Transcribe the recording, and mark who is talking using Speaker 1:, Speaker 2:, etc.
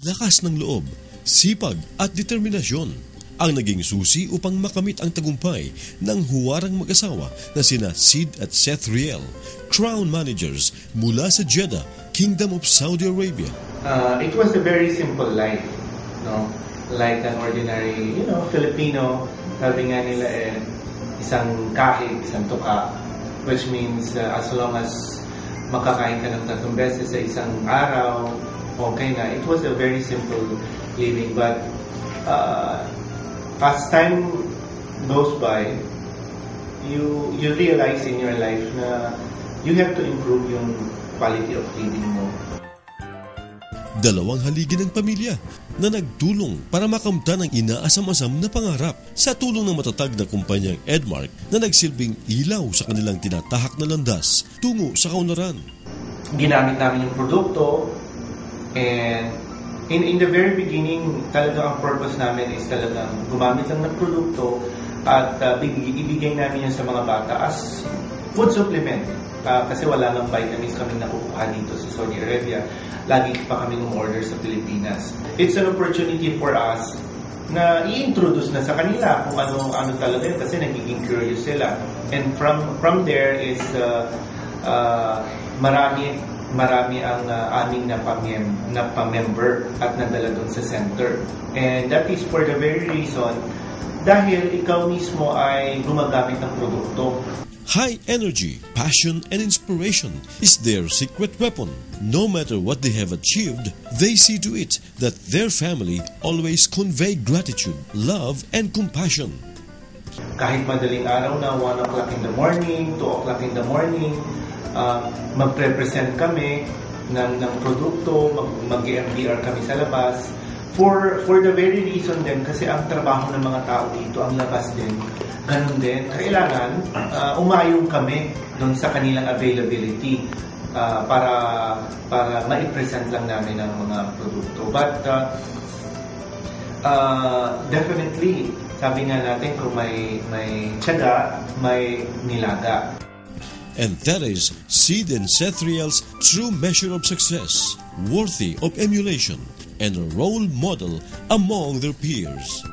Speaker 1: Lakas ng loob, sipag at determinasyon ang naging susi upang makamit ang tagumpay ng huwarang mag-asawa na sina Sid at Seth Riel, Crown Managers mula sa Jeddah, Kingdom of Saudi Arabia.
Speaker 2: It was a very simple life, no? Like an ordinary, Filipino, sabi nga nila isang kahig, isang tuka, which means as long as makakain ka ng 3 beses sa isang araw, okay na. It was a very simple living, but as time goes by, you realize in your life na you have to improve yung quality of living mo.
Speaker 1: Dalawang haligi ng pamilya na nagtulong para makamtan ang inaasam-asam na pangarap sa tulong ng matatag na kumpanyang Edmark na nagsilbing ilaw sa kanilang tinatahak na landas tungo sa kaunlaran.
Speaker 2: Ginamit namin yung produkto, and in the very beginning, talaga ang purpose namin is talagang gumamit lang ng produkto at ibigay namin yun sa mga bata as food supplement. Kasi wala nang vitamins kami nakukuha dito sa Saudi Arabia. Lagi pa kami umorder sa Pilipinas. It's an opportunity for us na i-introduce na sa kanila kung ano talaga yun, kasi nagiging curious sila. And from there is marami ang aming na pa-member at nadala doon sa center. And that is for the very reason dahil ikaw mismo ay gumagamit ng produkto.
Speaker 1: High energy, passion, and inspiration is their secret weapon. No matter what they have achieved, they see to it that their family always convey gratitude, love, and compassion.
Speaker 2: Kahit madaling araw na 1 o'clock in the morning, 2 o'clock in the morning, magpre-present kami ng produkto, mag-MDR kami sa labas. For the very reason din, kasi ang trabaho ng mga tao dito, ang labas din, ganun din, kailangan umayong kami doon sa kanilang availability para ma-present lang namin ang mga produkto. But definitely, sabi nga natin kung may tiyaga, may nilaga.
Speaker 1: And that is Sid and Seth Riel's true measure of success, worthy of emulation, and a role model among their peers.